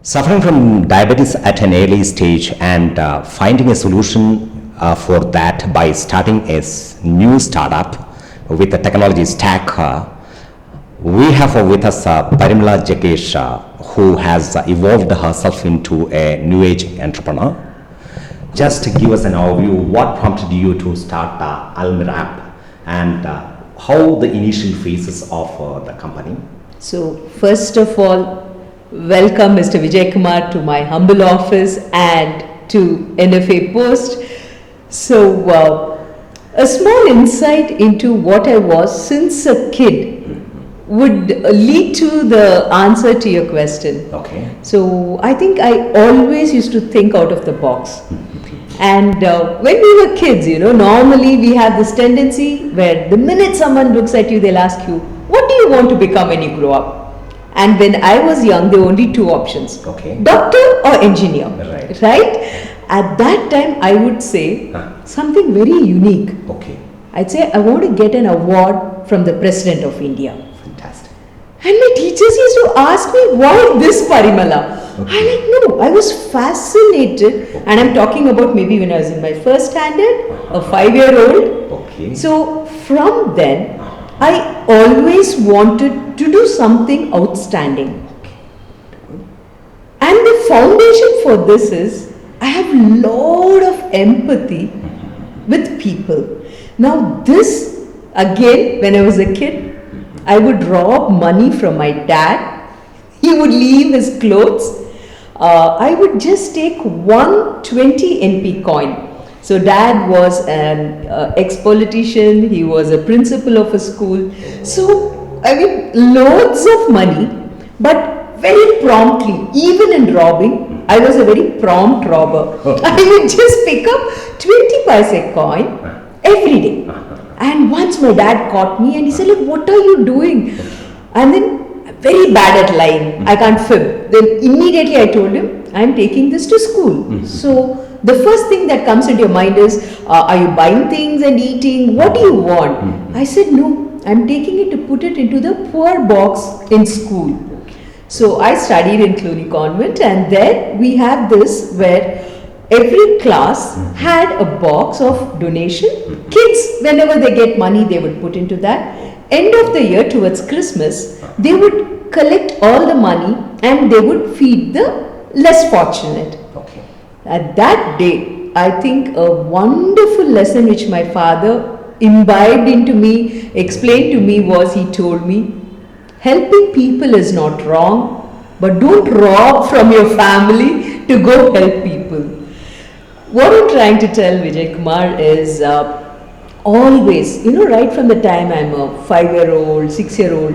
Suffering from diabetes at an early stage and finding a solution for that by starting a new startup with a technology stack. We have with us Parimala Jaggesh, who has evolved herself into a new age entrepreneur. Just give us an overview, what prompted you to start AlaMirap and how the initial phases of the company? So first of all, welcome Mr. Vijay Kumar to my humble office and to NFA Post. So a small insight into what I was since a kid would lead to the answer to your question. Okay. So I think I always used to think out of the box. And when we were kids, normally we have this tendency where the minute someone looks at you, they'll ask you, what do you want to become when you grow up? And when I was young, there were only two options. Okay. Doctor or engineer. Right. At that time, I would say something very unique. Okay. I'd say, I want to get an award from the President of India. Fantastic. And my teachers used to ask me, why this Parimala? No, I was fascinated. And I'm talking about maybe when I was in my first standard, a 5-year-old. Okay. So from then, I always wanted to do something outstanding. And the foundation for this is, I have a lot of empathy with people. Now this, again, when I was a kid, I would rob money from my dad. He would leave his clothes. I would just take 120 NP coin. So dad was an ex-politician, he was a principal of a school. So, loads of money, but very promptly, even in robbing, I was a very prompt robber. I would just pick up 20 paise coin every day. And once my dad caught me and he said, look, what are you doing? And then, very bad at lying, I can't fib. Then immediately I told him, I'm taking this to school. So, the first thing that comes into your mind is, are you buying things and eating? What do you want? I said, no, I'm taking it to put it into the poor box in school. So I studied in Cluny Convent, and there we have this where every class had a box of donation. Kids, whenever they get money, they would put into that. End of the year towards Christmas, they would collect all the money and they would feed the less fortunate. Okay. At that day, I think a wonderful lesson which my father imbibed into me, explained to me was, he told me, helping people is not wrong, but don't rob from your family to go help people. What I'm trying to tell Vijay Kumar is always, right from the time I'm a 5-year-old, 6-year-old,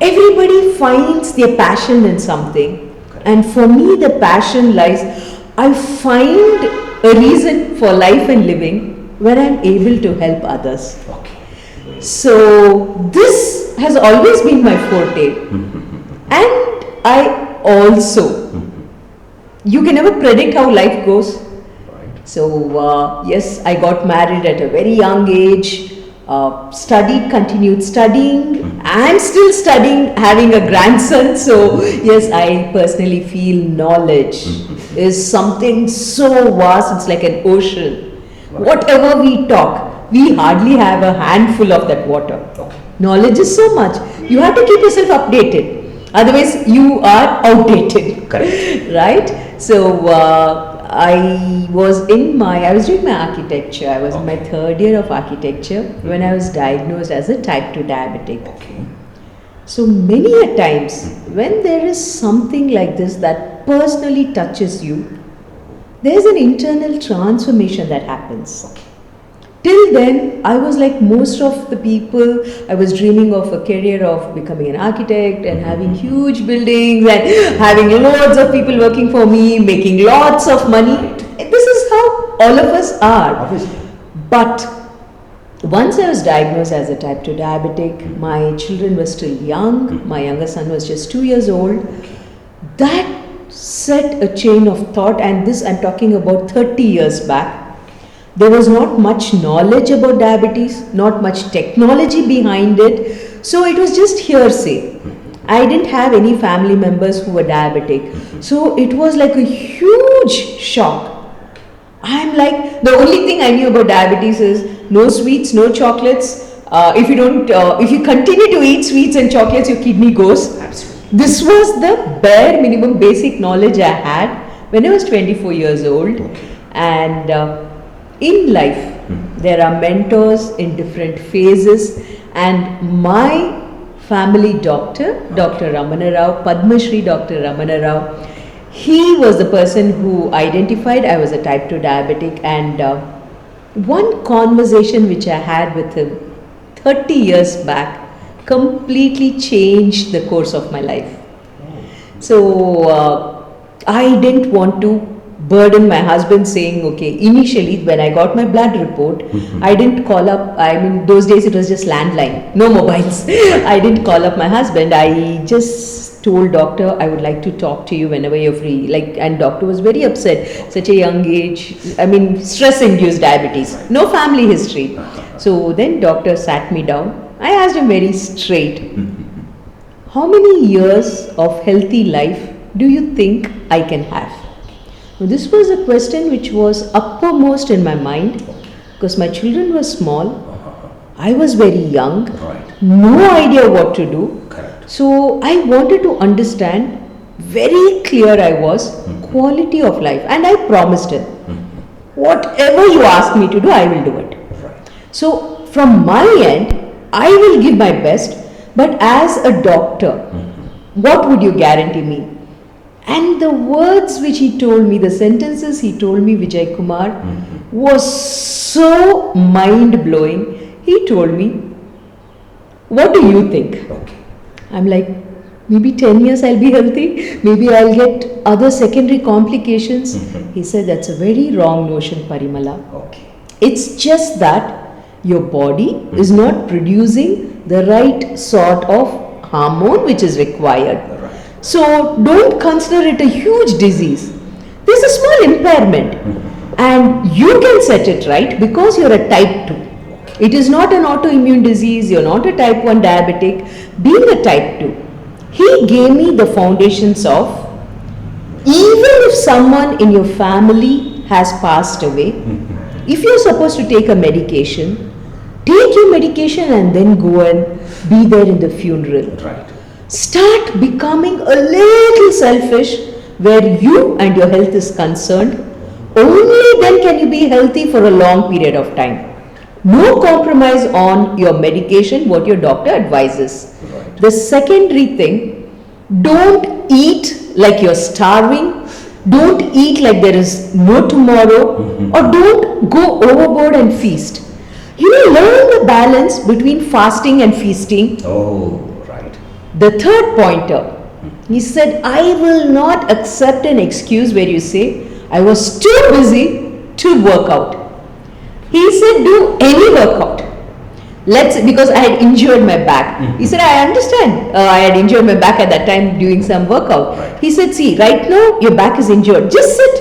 everybody finds their passion in something. And for me, the passion lies, I find a reason for life and living when I'm able to help others. Okay. So this has always been my forte. And I also, you can never predict how life goes. So yes, I got married at a very young age. Continued studying. I'm still studying, having a grandson. So yes, I personally feel knowledge is something so vast, it's like an ocean. Whatever we talk, we hardly have a handful of that water. Knowledge is so much. You have to keep yourself updated. Otherwise, you are outdated. Correct. Right? So I was doing my architecture. I was in my 3rd year of architecture when I was diagnosed as a type 2 diabetic. Okay. So many a times when there is something like this that personally touches you, there is an internal transformation that happens. Okay. Till then, I was like most of the people. I was dreaming of a career of becoming an architect and having huge buildings and having loads of people working for me, making lots of money. This is how all of us are. Obviously. But once I was diagnosed as a type 2 diabetic, my children were still young. My younger son was just 2 years old. That set a chain of thought, and this I'm talking about 30 years back. There was not much knowledge about diabetes, not much technology behind it. So it was just hearsay. I didn't have any family members who were diabetic. So it was like a huge shock. I'm like, the only thing I knew about diabetes is no sweets, no chocolates. If you continue to eat sweets and chocolates, your kidney goes. Absolutely. This was the bare minimum basic knowledge I had when I was 24 years old. Okay. And in life, there are mentors in different phases, and my family doctor, Dr. Ramana Rao, Padma Shri Dr. Ramana Rao, he was the person who identified I was a type 2 diabetic, and one conversation which I had with him 30 years back completely changed the course of my life. So I didn't want to burden my husband saying, okay, initially when I got my blood report, I didn't call up, I mean those days it was just landline, no mobiles. I didn't call up my husband. I just told doctor I would like to talk to you whenever you're free. And doctor was very upset, such a young age, I mean stress induced diabetes, no family history. So then doctor sat me down. I asked him very straight, how many years of healthy life do you think I can have? Now, this was a question which was uppermost in my mind because my children were small, I was very young, no idea what to do. Correct. So I wanted to understand, very clear I was, quality of life, and I promised him, whatever you ask me to do, I will do it. Right. So from my end, I will give my best, but as a doctor, what would you guarantee me? And the words which he told me, the sentences he told me, Vijay Kumar, was so mind-blowing. He told me, what do you think? Okay. I'm like, maybe 10 years I'll be healthy, maybe I'll get other secondary complications. He said, that's a very wrong notion, Parimala. Okay. It's just that your body is not producing the right sort of hormone which is required. So don't consider it a huge disease. There's a small impairment and you can set it right because you're a type 2. It is not an autoimmune disease, you're not a type 1 diabetic. Being a type 2, he gave me the foundations of, even if someone in your family has passed away, if you're supposed to take a medication, take your medication and then go and be there in the funeral. Right. Start becoming a little selfish where you and your health is concerned. Only then can you be healthy for a long period of time. No compromise on your medication, what your doctor advises. Right. The secondary thing, don't eat like you're starving. Don't eat like there is no tomorrow, or don't go overboard and feast. Learn the balance between fasting and feasting. Oh, right. The third pointer, he said, I will not accept an excuse where you say, I was too busy to work out. He said, do any workout. Because I had injured my back. He said, I understand. I had injured my back at that time doing some workout. Right. He said, see, right now your back is injured. Just sit.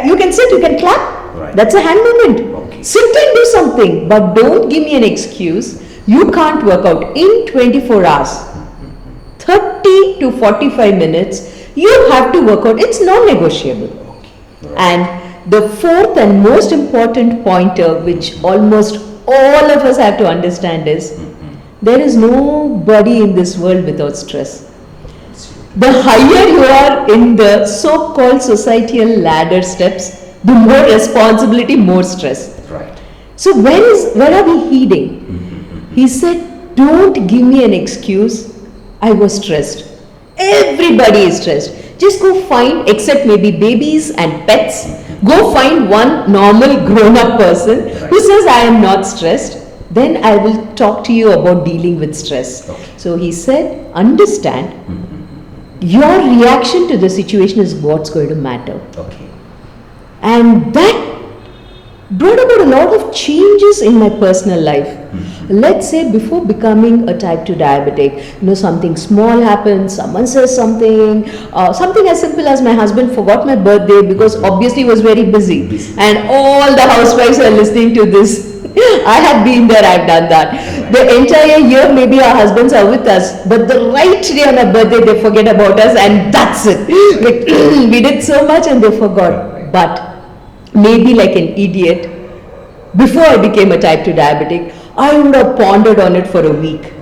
You can sit, you can clap. Right. That's a hand movement. Okay. Sit and do something. But don't give me an excuse. You can't work out in 24 hours. 30 to 45 minutes, you have to work out. It's non-negotiable. Okay. Right. And the fourth and most important pointer, which almost all of us have to understand is, there is nobody in this world without stress. The higher you are in the so-called societal ladder steps, the more responsibility, more stress. Right. So where are we heading? He said, don't give me an excuse. I was stressed. Everybody is stressed. Just go find, except maybe babies and pets, go find one normal grown-up person who says, I am not stressed. Then I will talk to you about dealing with stress. Okay. So he said, understand, your reaction to the situation is what's going to matter. Okay. And that brought about a lot of changes in my personal life. Let's say before becoming a type 2 diabetic, something small happens, someone says something as simple as my husband forgot my birthday because obviously he was very busy. And all the housewives are listening to this I have been there, I've done that. The entire year, maybe our husbands are with us, but the right day on our birthday, they forget about us, and that's it. We did so much and they forgot. But maybe like an idiot, before I became a type 2 diabetic, I would have pondered on it for a week.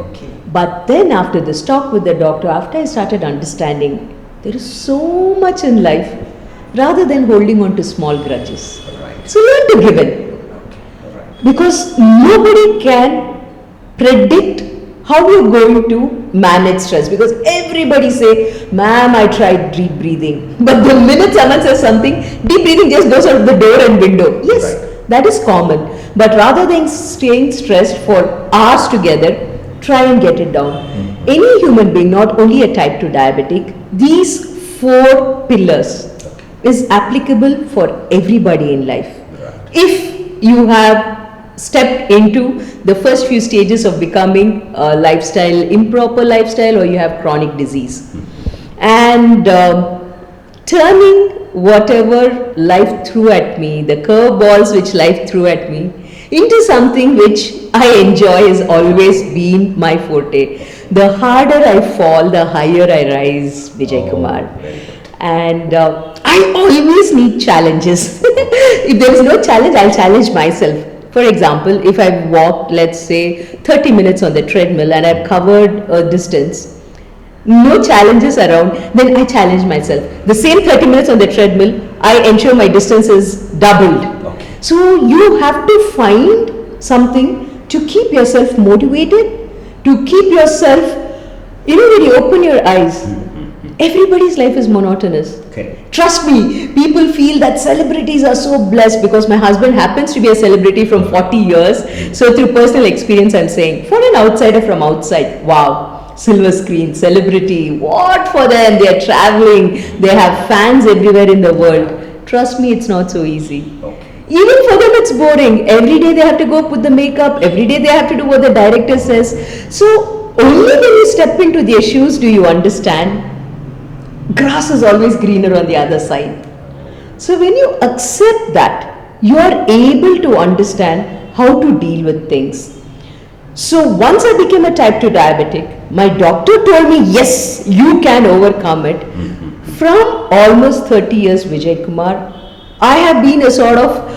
But then after this talk with the doctor, after I started understanding, there is so much in life rather than holding on to small grudges. So learn to give in. Because nobody can predict how you're going to manage stress. Because everybody say, ma'am, I tried deep breathing. But the minute someone says something, deep breathing just goes out of the door and window. Yes, that is common. But rather than staying stressed for hours together, try and get it down. Any human being, not only a type 2 diabetic, these 4 pillars is applicable for everybody in life. If you have stepped into the first few stages of becoming a lifestyle, improper lifestyle, or you have chronic disease, and turning whatever life threw at me, the curveballs which life threw at me, into something which I enjoy has always been my forte. The harder I fall, the higher I rise, Vijay Kumar. And I always need challenges. If there is no challenge, I'll challenge myself. For example, if I've walked, let's say, 30 minutes on the treadmill and I've covered a distance, no challenges around, then I challenge myself. The same 30 minutes on the treadmill, I ensure my distance is doubled. So you have to find something to keep yourself motivated, to keep yourself, when you open your eyes, everybody's life is monotonous. Trust me, people feel that celebrities are so blessed because my husband happens to be a celebrity from 40 years. So through personal experience, I'm saying, for an outsider from outside, wow, silver screen, celebrity, what for them? They are traveling, they have fans everywhere in the world. Trust me, it's not so easy. Even for them it's boring. Every day they have to go put the makeup, every day they have to do what the director says. So only when you step into their shoes do you understand grass is always greener on the other side. So when you accept that, you are able to understand how to deal with things. So once I became a type 2 diabetic, my doctor told me, yes, you can overcome it. From almost 30 years, Vijay Kumar, I have been a sort of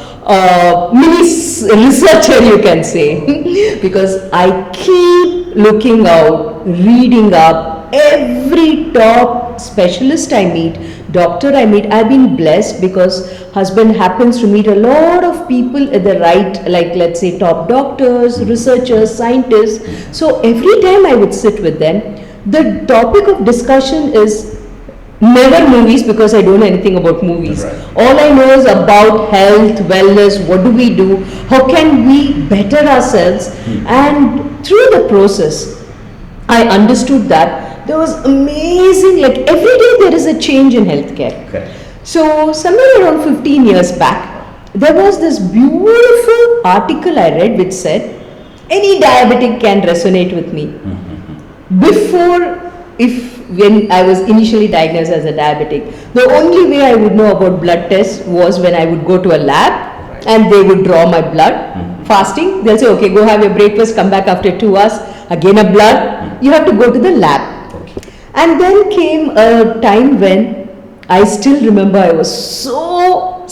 mini researcher, you can say, because I keep looking out, reading up every top specialist I meet, doctor I meet. I've been blessed because husband happens to meet a lot of people at the right, like let's say top doctors, researchers, scientists. So every time I would sit with them, the topic of discussion is never movies, because I don't know anything about movies. All I know is about health, wellness, what do we do, how can we better ourselves. And through the process, I understood that there was amazing, like every day there is a change in healthcare. So somewhere around 15 years back, there was this beautiful article I read which said, any diabetic can resonate with me. When I was initially diagnosed as a diabetic, the only way I would know about blood tests was when I would go to a lab and they would draw my blood. Fasting, they'll say, okay, go have your breakfast, come back after 2 hours, again a blood, you have to go to the lab. And then came a time when I still remember I was so,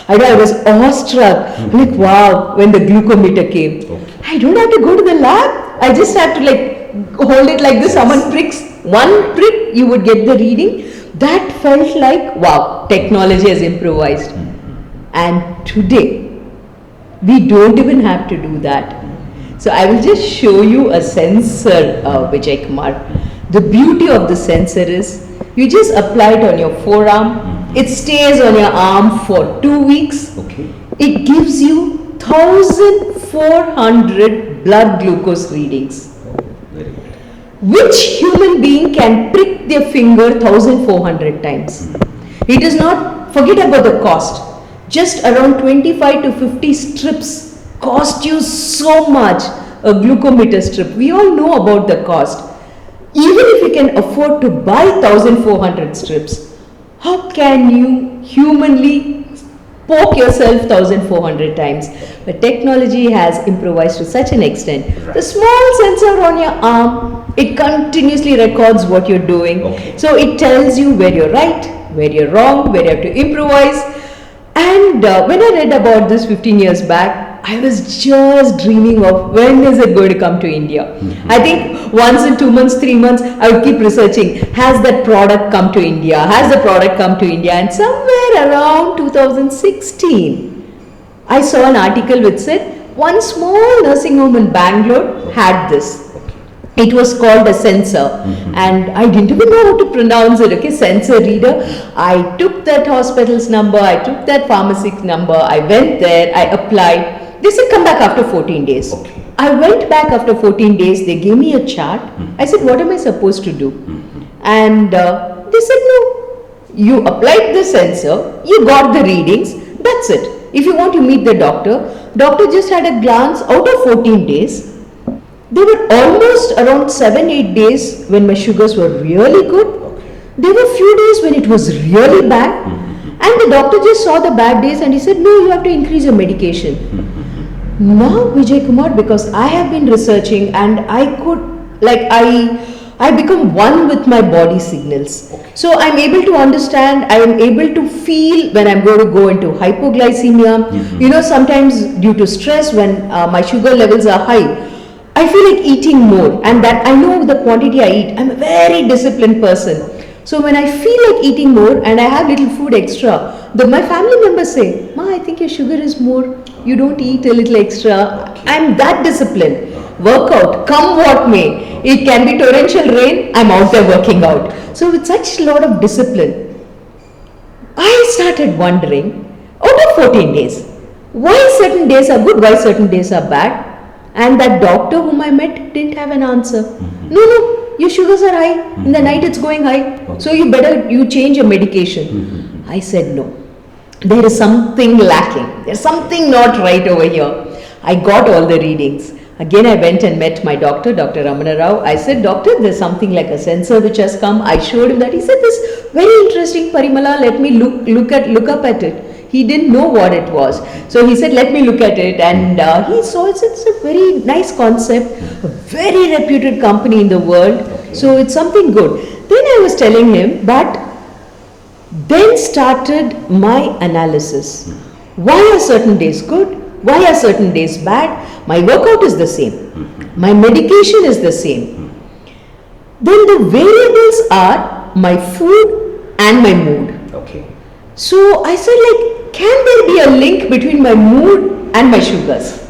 I was awestruck, like wow, when the glucometer came. I don't have to go to the lab, I just have to like hold it like this, someone pricks, one prick, you would get the reading. That felt like, wow, technology has improvised. And today, we don't even have to do that. So I will just show you a sensor, Vijay Kumar. The beauty of the sensor is, you just apply it on your forearm, it stays on your arm for 2 weeks. It gives you 1400 blood glucose readings. Which human being can prick their finger 1400 times? It is not, forget about the cost, just around 25 to 50 strips cost you so much, a glucometer strip. We all know about the cost. Even if you can afford to buy 1400 strips, how can you humanly poke yourself 1400 times. But technology has improvised to such an extent. Right. The small sensor on your arm, it continuously records what you're doing. Okay. So it tells you where you're right, where you're wrong, where you have to improvise. And when I read about this 15 years back, I was just dreaming of when is it going to come to India. I think once in 2 months, 3 months, I would keep researching, has that product come to India? Has the product come to India? And somewhere around 2016, I saw an article which said one small nursing home in Bangalore had this. It was called a sensor, and I didn't even know how to pronounce it. Okay, sensor reader. I took that hospital's number, I took that pharmacy's number, I went there, I applied. They said come back after 14 days. Okay. I went back after 14 days. They gave me a chart. I said, what am I supposed to do? And they said, no, you applied the sensor, you got the readings, that's it. If you want to meet the doctor just had a glance. Out of 14 days, there were almost around 7-8 days when my sugars were really good. There were few days when it was really bad. And the doctor just saw the bad days and he said, no, you have to increase your medication. Now, Vijay Kumar, because I have been researching and I could, I become one with my body signals. So I'm able to understand, I am able to feel when I'm going to go into hypoglycemia. You know, sometimes due to stress, when my sugar levels are high, I feel like eating more, and that I know the quantity I eat. I'm a very disciplined person. So when I feel like eating more and I have little food extra, my family members say, Ma, I think your sugar is more. You don't eat a little extra. I'm that disciplined. Workout, come what may. It can be torrential rain, I'm out there working out. So with such a lot of discipline, I started wondering, out of 14 days, why certain days are good, why certain days are bad? And that doctor whom I met didn't have an answer. No, your sugars are high. In the night it's going high. So you change your medication. I said no. There is something lacking. There's something not right over here. I got all the readings. Again, I went and met my doctor, Dr. Ramana Rao. I said, doctor, there's something like a sensor which has come. I showed him that. He said, this very interesting, Parimala, let me look up at it. He didn't know what it was. So he said, let me look at it. And he saw it's a very nice concept, a very reputed company in the world. So it's something good. Then I was telling him, but then started my analysis. Why are certain days good? Why are certain days bad? My workout is the same. My medication is the same. Then the variables are my food and my mood. Okay. So I said, can there be a link between my mood and my sugars?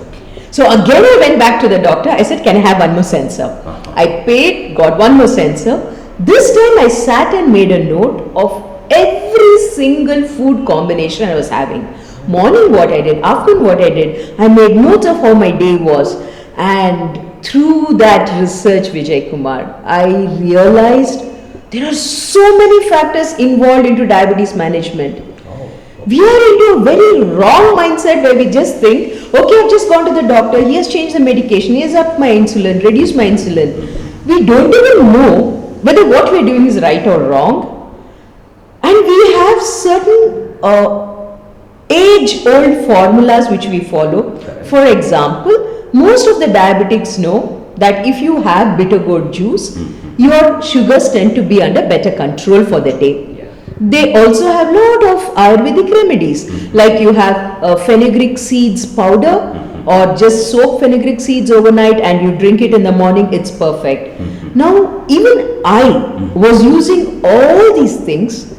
So again I went back to the doctor. I said, can I have one more sensor? I paid, got one more sensor. This time I sat and made a note of every single food combination I was having. Morning what I did, afternoon what I did. I made notes of how my day was. And through that research, Vijay Kumar, I realized there are so many factors involved into diabetes management. We are into a very wrong mindset where we just think, okay, I've just gone to the doctor, he has changed the medication, he has upped my insulin, reduced my insulin. We don't even know whether what we're doing is right or wrong. And we have certain age-old formulas which we follow. For example, most of the diabetics know that if you have bitter gourd juice, your sugars tend to be under better control for the day. They also have a lot of Ayurvedic remedies, like you have fenugreek seeds powder, or just soak fenugreek seeds overnight and you drink it in the morning, it's perfect. Now, even I was using all these things,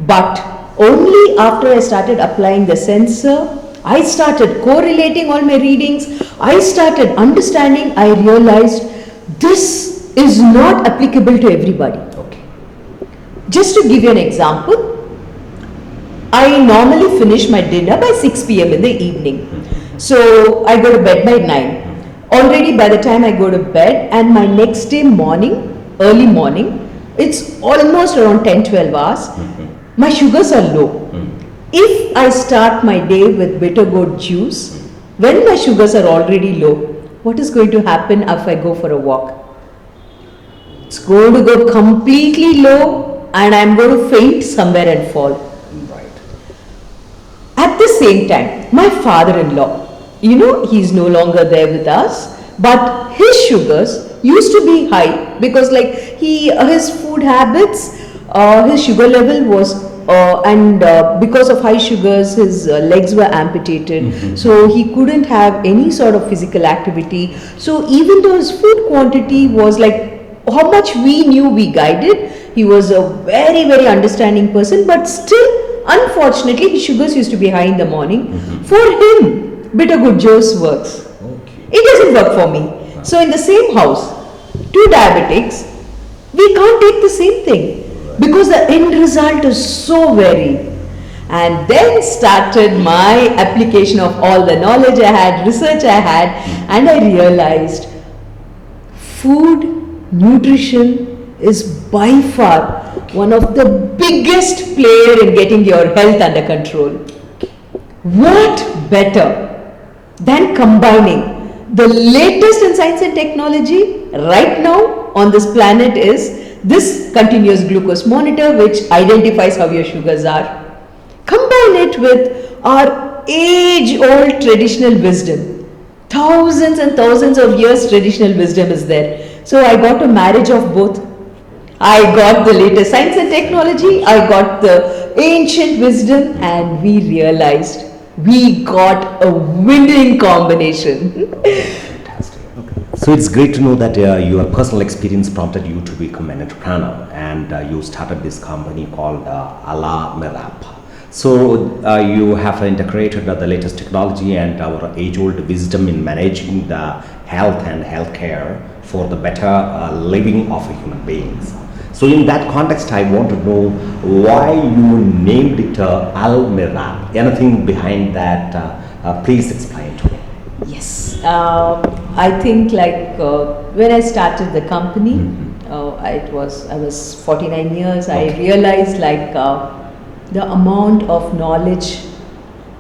but only after I started applying the sensor, I started correlating all my readings, I started understanding, I realized this is not applicable to everybody. Just to give you an example, I normally finish my dinner by 6 p.m. in the evening. So I go to bed by 9. Already by the time I go to bed and my next day morning, early morning, it's almost around 10-12 hours, my sugars are low. If I start my day with bitter gourd juice, when my sugars are already low, what is going to happen if I go for a walk? It's going to go completely low and I'm going to faint somewhere and fall. Right. At the same time, my father-in-law, he's no longer there with us, but his sugars used to be high because like his food habits, his sugar level was and because of high sugars his legs were amputated, so he couldn't have any sort of physical activity. So even though his food quantity was like how much we knew, we guided, he was a very very understanding person, but still unfortunately his sugars used to be high in the morning. For him bitter good juice works. It doesn't work for me. So in the same house, two diabetics, we can't take the same thing because the end result is so varied. And then started my application of all the knowledge I had, research I had, and I realized food, nutrition is by far one of the biggest player in getting your health under control. What better than combining the latest in science and technology right now on this planet is this continuous glucose monitor which identifies how your sugars are. Combine it with our age-old traditional wisdom. Thousands and thousands of years traditional wisdom is there. So I got a marriage of both. I got the latest science and technology, I got the ancient wisdom, and we realized we got a winning combination. Fantastic. Okay. So it's great to know that your personal experience prompted you to become an entrepreneur, and you started this company called AlaMirap. So you have integrated the latest technology and our age-old wisdom in managing the health and healthcare for the better living of human beings. So in that context, I want to know why you named it AlaMirap. Anything behind that? Please explain to me. Yes, I think like when I started the company, I was 49 years. Okay. I realized like the amount of knowledge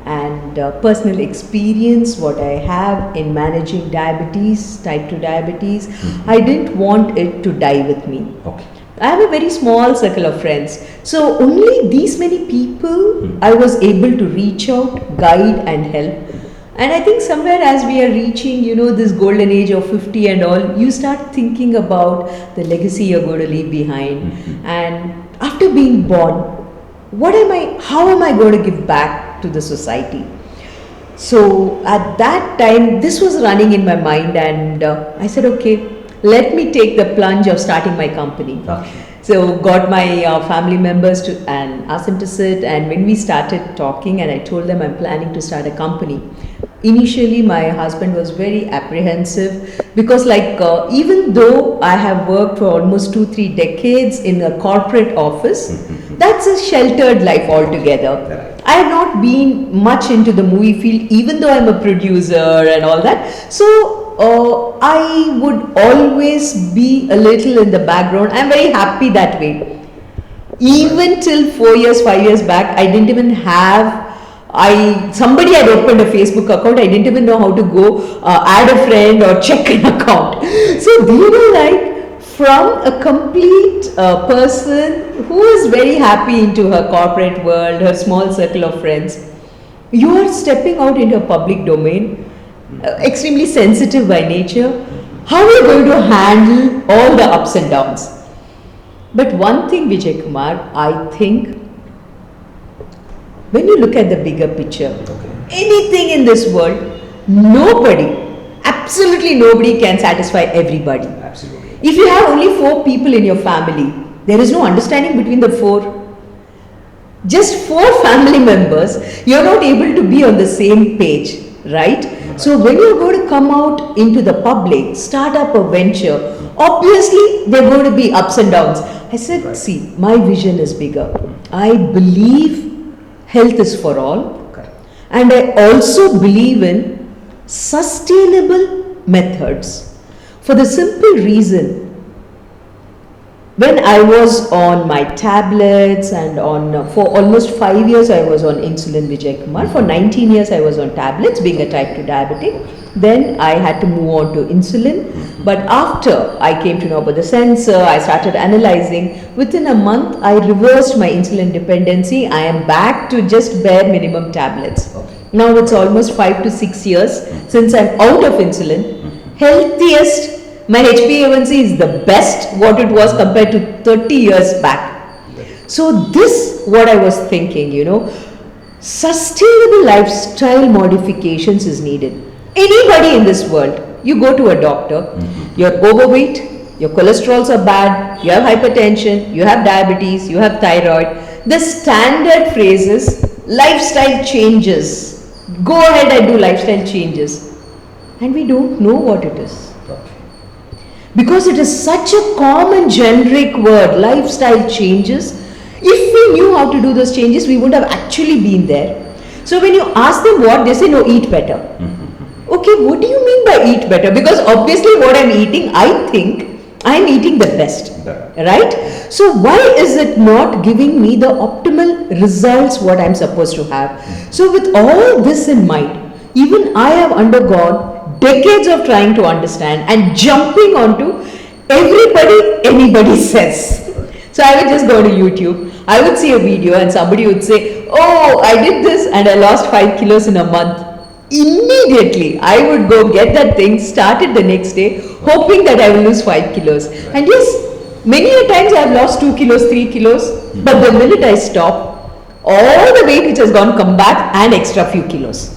and personal experience what I have in managing diabetes, type 2 diabetes, I didn't want it to die with me. Okay. I have a very small circle of friends. So only these many people I was able to reach out, guide and help. And I think somewhere as we are reaching, this golden age of 50 and all, you start thinking about the legacy you're going to leave behind. And after being born, how am I going to give back to the society? So at that time, this was running in my mind, and I said, okay, let me take the plunge of starting my company. Okay. So got my family members and asked them to sit, and when we started talking and I told them I'm planning to start a company, initially my husband was very apprehensive because like even though I have worked for almost 2-3 decades in a corporate office, that's a sheltered life altogether. I have not been much into the movie field, even though I'm a producer and all that. So I would always be a little in the background. I'm very happy that way. Even till 5 years back, I didn't even have, somebody had opened a Facebook account, I didn't even know how to go add a friend or check an account. So they were like, from a complete person who is very happy into her corporate world, her small circle of friends, you are stepping out into a public domain, extremely sensitive by nature. How are you going to handle all the ups and downs? But one thing, Vijay Kumar, I think when you look at the bigger picture, anything in this world, absolutely nobody can satisfy everybody. Absolutely. If you have only 4 people in your family, there is no understanding between the 4. Just 4 family members, you're not able to be on the same page, right? So when you're going to come out into the public, start up a venture, obviously there are going to be ups and downs. I said, see, my vision is bigger. I believe health is for all. And I also believe in sustainable methods. For the simple reason, when I was on my tablets and on, for almost 5 years I was on insulin, Vijay Kumar. For 19 years I was on tablets, being a type 2 diabetic. Then I had to move on to insulin. But after I came to know about the sensor, I started analyzing. Within a month, I reversed my insulin dependency. I am back to just bare minimum tablets. Now it's almost 5 to 6 years since I'm out of insulin. Healthiest. My HbA1c is the best what it was compared to 30 years back. So this, what I was thinking, sustainable lifestyle modifications is needed. Anybody in this world, you go to a doctor, you're overweight, your cholesterols are bad, you have hypertension, you have diabetes, you have thyroid. The standard phrase is lifestyle changes. Go ahead and do lifestyle changes. And we don't know what it is. Because it is such a common generic word, lifestyle changes. If we knew how to do those changes, we would have actually been there. So when you ask them what, they say, no, eat better. Okay, what do you mean by eat better? Because obviously what I'm eating, I think I'm eating the best, right? So why is it not giving me the optimal results what I'm supposed to have? So with all this in mind, even I have undergone decades of trying to understand and jumping onto anybody says. So I would just go to YouTube, I would see a video and somebody would say, oh, I did this and I lost 5 kilos in a month. Immediately, I would go get that thing, start it the next day, hoping that I will lose 5 kilos. And yes, many a times I have lost 2 kilos, 3 kilos, but the minute I stop, all the weight which has gone come back and extra few kilos.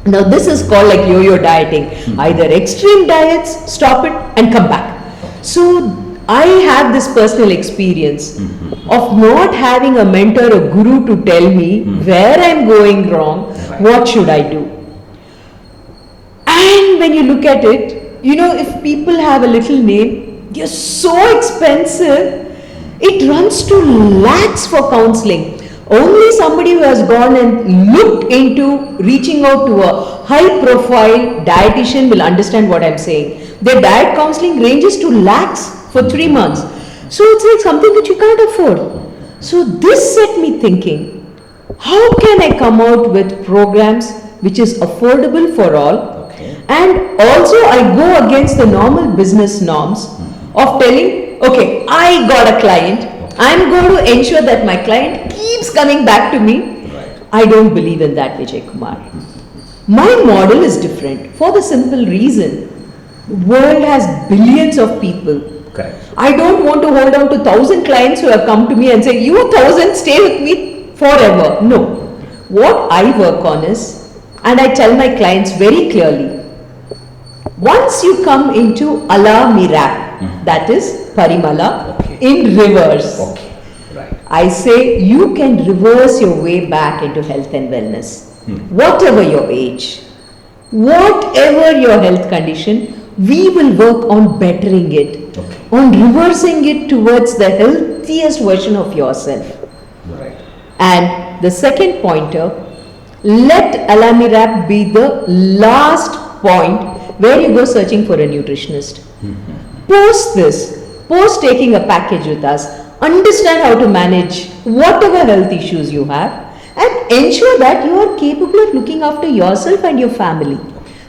Now this is called like yo-yo dieting. Either extreme diets, stop it and come back. So I have this personal experience of not having a mentor, a guru to tell me where I'm going wrong, what should I do. And when you look at it, if people have a little name, they're so expensive, it runs to lakhs for counseling. Only somebody who has gone and looked into reaching out to a high profile dietitian will understand what I'm saying. Their diet counseling ranges to lakhs for 3 months. So it's like something which you can't afford. So this set me thinking, how can I come out with programs which is affordable for all? And also I go against the normal business norms of telling, okay, I got a client, I'm going to ensure that my client keeps coming back to me. I don't believe in that, Vijay Kumar. My model is different for the simple reason, the world has billions of people. Correct. I don't want to hold on to 1,000 clients who have come to me and say, you 1,000 stay with me forever. No. What I work on is, and I tell my clients very clearly, once you come into AlaMirap, that is Parimala, in reverse. I say you can reverse your way back into health and wellness. Whatever your age, whatever your health condition, we will work on bettering it, on reversing it towards the healthiest version of yourself. And the second pointer, let AlaMirap be the last point where you go searching for a nutritionist. Post this, post taking a package with us, understand how to manage whatever health issues you have and ensure that you are capable of looking after yourself and your family.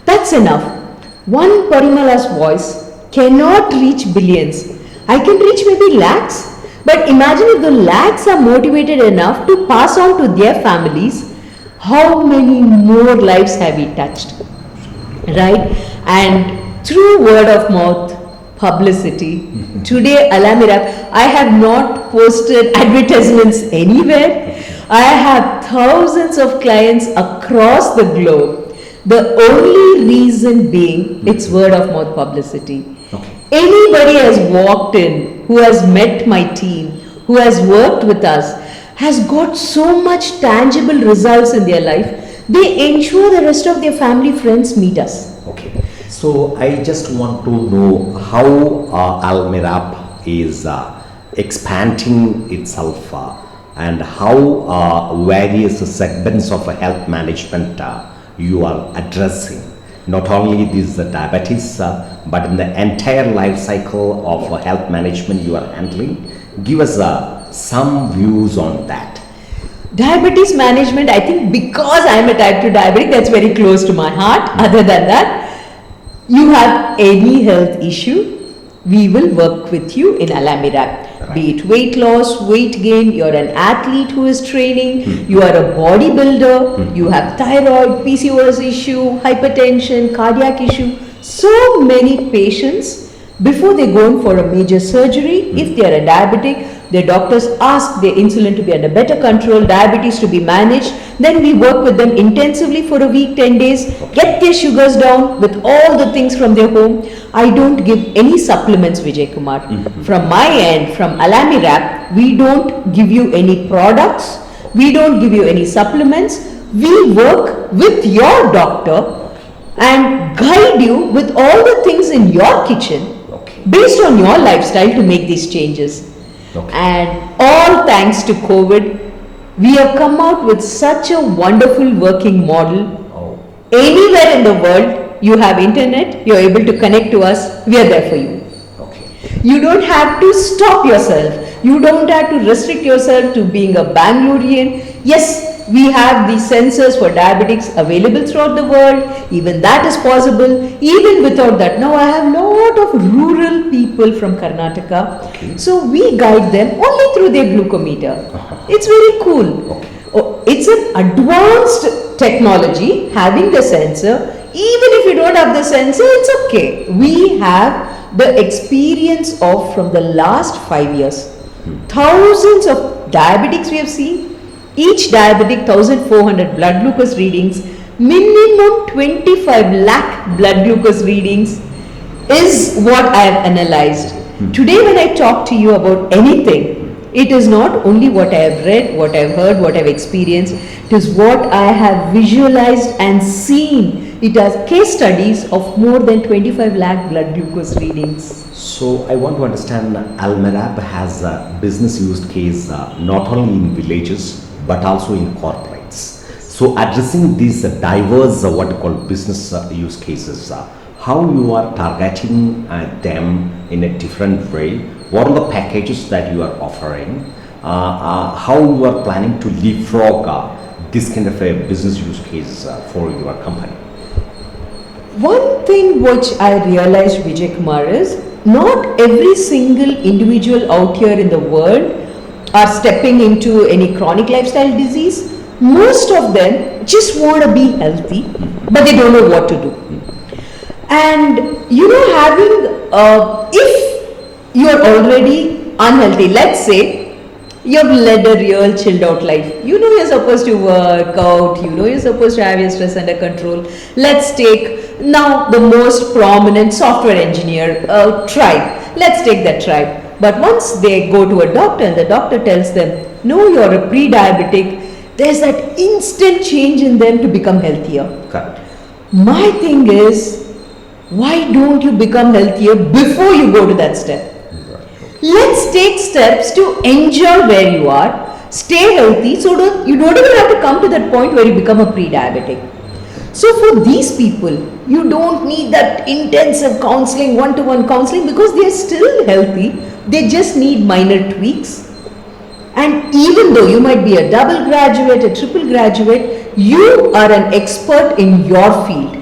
That's enough. One Parimala's voice cannot reach billions. I can reach maybe lakhs, but imagine if the lakhs are motivated enough to pass on to their families, how many more lives have we touched, right? And through word of mouth, publicity, today AlaMirap, I have not posted advertisements anywhere. I have thousands of clients across the globe. The only reason being, it's word of mouth publicity. Anybody has walked in, who has met my team, who has worked with us, has got so much tangible results in their life, they ensure the rest of their family friends meet us. So I just want to know how AlaMirap is expanding itself and how various segments of health management you are addressing. not only this diabetes, but in the entire life cycle of health management you are handling. Give us some views on that. Diabetes management, I think because I am a type 2 diabetic, that's very close to my heart. Other than that, you have any health issue, we will work with you in AlaMirap. Right. Be it weight loss, weight gain, you're an athlete who is training, you are a bodybuilder, you have thyroid, PCOS issue, hypertension, cardiac issue. So many patients, before they go in for a major surgery, if they are a diabetic, their doctors ask their insulin to be under better control, diabetes to be managed. Then we work with them intensively for a week, 10 days, get their sugars down with all the things from their home. I don't give any supplements, Vijay Kumar. From my end, from AlaMirap, we don't give you any products, we don't give you any supplements. We work with your doctor and guide you with all the things in your kitchen based on your lifestyle to make these changes. And all thanks to COVID, we have come out with such a wonderful working model. Anywhere in the world, you have internet, you are able to connect to us, we are there for you. You don't have to stop yourself. You don't have to restrict yourself to being a Bangalorean. Yes, we have the sensors for diabetics available throughout the world. Even that is possible. Even without that, now I have lot of rural people from Karnataka. So we guide them only through their glucometer. It's very cool. It's an advanced technology having the sensor. Even if you don't have the sensor, it's okay. We have the experience of from the last 5 years. Thousands of diabetics we have seen. Each diabetic 1400 blood glucose readings, minimum 25 lakh blood glucose readings is what I have analyzed. Today when I talk to you about anything, it is not only what I have read, what I have heard, what I have experienced, it is what I have visualized and seen. It has case studies of more than 25 lakh blood glucose readings. So I want to understand, AlaMirap has a business use case not only in villages but also in corporates. So addressing these diverse what you call business use cases, how you are targeting them in a different way, what are the packages that you are offering, how you are planning to leapfrog this kind of a business use case for your company. One thing which I realized, Vijay Kumar, is not every single individual out here in the world are stepping into any chronic lifestyle disease. Most of them just want to be healthy, but they don't know what to do. And you know, having, if you're already unhealthy, let's say you've led a real chilled out life. You know you're supposed to work out, you know you're supposed to have your stress under control. Let's take now the most prominent software engineer tribe. Let's take that tribe. But once they go to a doctor and the doctor tells them, no, you're a pre-diabetic, there's that instant change in them to become healthier. Correct. My thing is, why don't you become healthier before you go to that step? Let's take steps to enjoy where you are, stay healthy, so you don't even have to come to that point where you become a pre-diabetic. So for these people, you don't need that intensive counseling, one-to-one counseling, because they are still healthy. They just need minor tweaks. And even though you might be a double graduate, a triple graduate, you are an expert in your field.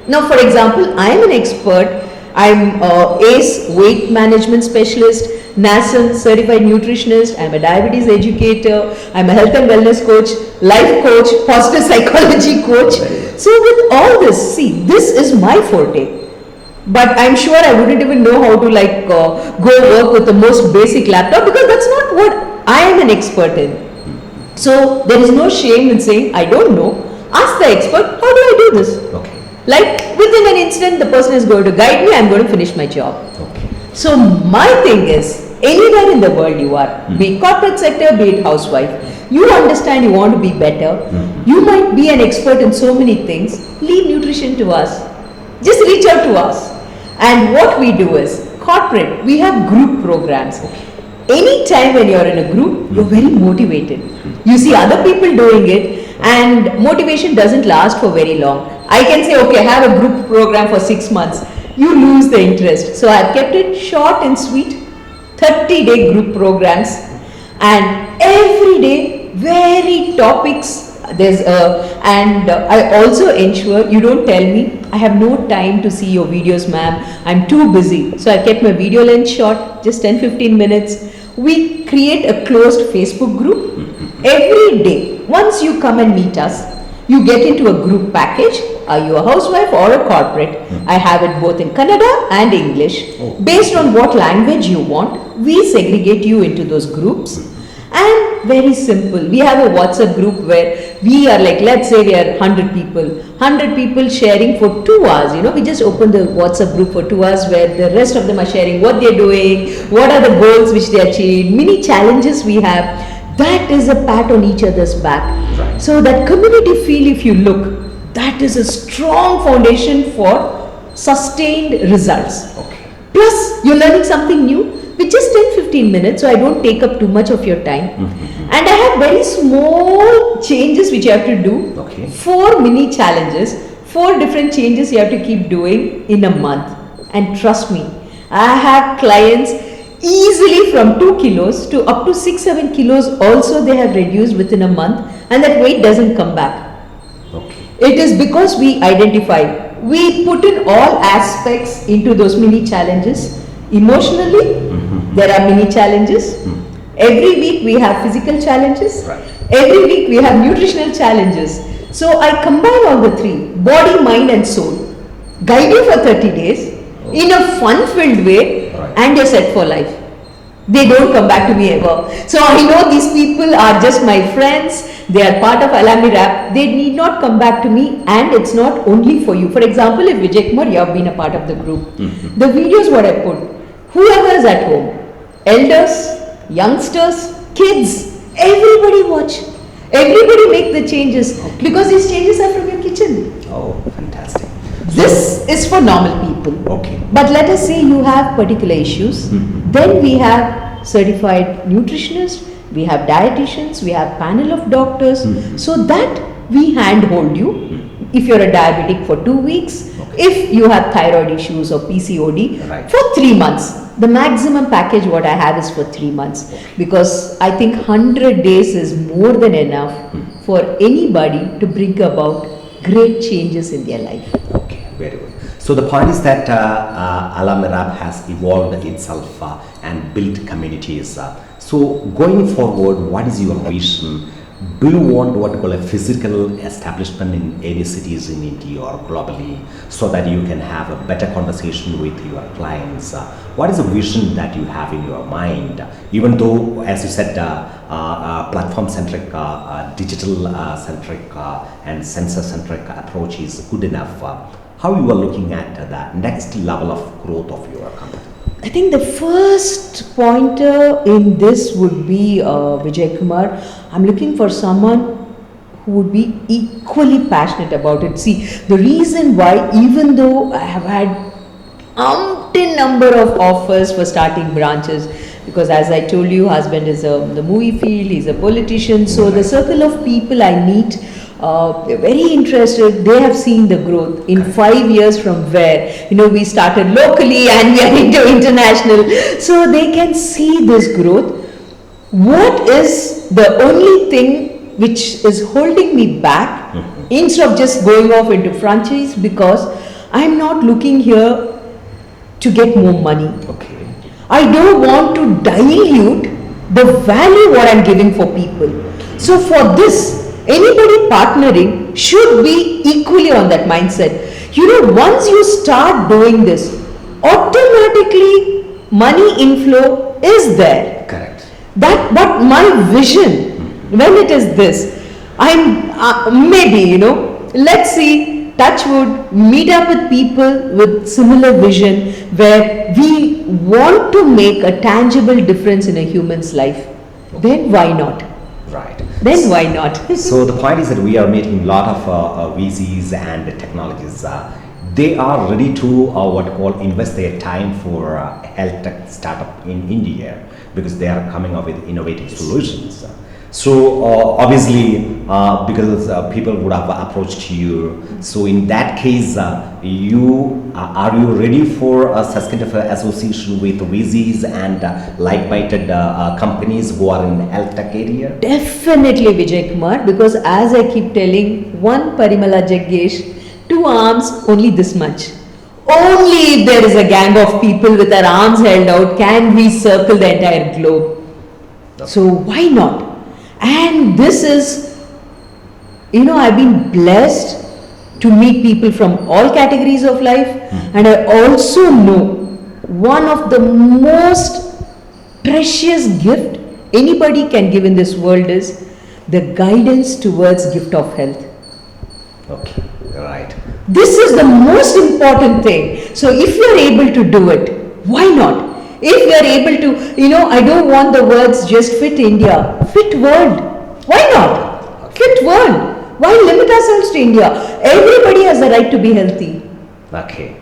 Now, for example, I am an expert. I'm ACE weight management specialist, NASM certified nutritionist. I'm a diabetes educator. I'm a health and wellness coach, life coach, positive psychology coach. So with all this, see, this is my forte. But I'm sure I wouldn't even know how to go work with the most basic laptop, because that's not what I am an expert in. So there is no shame in saying I don't know. Ask the expert, how do I do this? Like within an instant, the person is going to guide me. I'm going to finish my job. So my thing is, anywhere in the world you are, be it corporate sector, be it housewife, you understand you want to be better. You might be an expert in so many things. Leave nutrition to us. Just reach out to us. And what we do is, corporate, we have group programs. Anytime when you're in a group, you're very motivated. You see other people doing it, and motivation doesn't last for very long. I can say, okay, have a group program for 6 months. You lose the interest. So I've kept it short and sweet, 30-day group programs, and every day vary topics. I also ensure you don't tell me, I have no time to see your videos, ma'am. I'm too busy. So I kept my video length short, just 10-15 minutes. We create a closed Facebook group. Every day, once you come and meet us, you get into a group package. Are you a housewife or a corporate? I have it both in Kannada and English. Based on what language you want, we segregate you into those groups. And very simple, we have a WhatsApp group where we are like, let's say we are 100 people sharing for 2 hours. We just open the WhatsApp group for 2 hours where the rest of them are sharing what they're doing, what are the goals which they achieved, mini challenges we have. That is a pat on each other's back. Right. So that community feel, if you look, that is a strong foundation for sustained results. Okay. Plus, you're learning something new with just 10-15 minutes, so I don't take up too much of your time. And I have very small changes which you have to do. Okay. 4 mini challenges, 4 different changes you have to keep doing in a month. And trust me, I have clients easily from 2 kilos to up to 6-7 kilos also they have reduced within a month, and that weight doesn't come back. Okay. It is because we identify, we put in all aspects into those mini challenges. Emotionally, there are mini challenges. Every week we have physical challenges. Right. Every week we have nutritional challenges. So I combine all the 3, body, mind and soul. Guide you for 30 days in a fun-filled way, and you're set for life. They don't come back to me ever. So I know these people are just my friends. They are part of AlaMirap. They need not come back to me, and it's not only for you. For example, if Vijay Kumar, you have been a part of the group. The videos what I put, whoever is at home, elders, youngsters, kids, everybody watch. Everybody make the changes, because these changes are from your kitchen. Oh, fantastic. This is for normal people. Okay. But let us say you have particular issues. Then we have certified nutritionists, we have dietitians, we have panel of doctors, so that we handhold you. If you're a diabetic for 2 weeks, if you have thyroid issues or PCOD, for 3 months. The maximum package what I have is for 3 months, because I think 100 days is more than enough for anybody to bring about great changes in their life. Okay, very good. So the point is that AlaMirap has evolved itself and built communities. So going forward, what is your vision? Do you want what you call a physical establishment in any cities in India or globally, so that you can have a better conversation with your clients? What is the vision that you have in your mind? Even though, as you said, platform-centric, digital-centric and sensor-centric approach is good enough, how you are looking at the next level of growth of your company? I think the first pointer in this would be Vijay Kumar. I'm looking for someone who would be equally passionate about it. See, the reason why, even though I have had umpteen number of offers for starting branches, because as I told you, husband is in the movie field, he's a politician, so the circle of people I meet, very interested. They have seen the growth in 5 years from where we started locally and we are into international, so they can see this growth. What is the only thing which is holding me back instead of just going off into franchise? Because I'm not looking here to get more money. Okay. I don't want to dilute the value what I'm giving for people. So for this, anybody partnering should be equally on that mindset. Once you start doing this, automatically money inflow is there. Correct. But my vision, when it is this, I'm maybe, let's see, touch wood, meet up with people with similar vision where we want to make a tangible difference in a human's life. Then why not? Right. Then why not? So the point is that we are meeting a lot of VCs and technologies. They are ready to invest their time for health tech startup in India, because they are coming up with innovative solutions. So obviously, because people would have approached you, so in that case, are you ready for such kind of association with VCs and like-minded companies who are in health tech area? Definitely, Vijay Kumar, because as I keep telling, one Parimala Jaggesh, two arms, only this much. Only if there is a gang of people with their arms held out can we circle the entire globe. So why not? And this is, I've been blessed to meet people from all categories of life, and I also know one of the most precious gift anybody can give in this world is the guidance towards gift of health. Okay, right. This is the most important thing. So if you are able to do it, why not? If you are able to, I don't want the words just fit India, fit world. Why not? Fit world. Why limit ourselves to India? Everybody has the right to be healthy. Okay.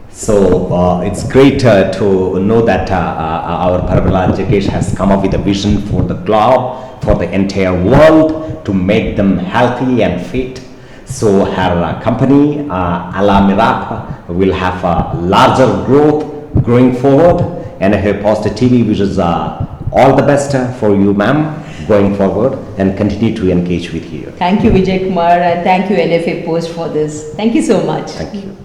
So it's great to know that our Parimala Jaggesh has come up with a vision for the globe, for the entire world, to make them healthy and fit. So her company, AlaMirap, will have a larger growth going forward, and her positivity wishes all the best for you, ma'am, going forward, and continue to engage with you. Thank you, Vijay Kumar, and thank you, NFA Post, for this. Thank you so much. Thank you.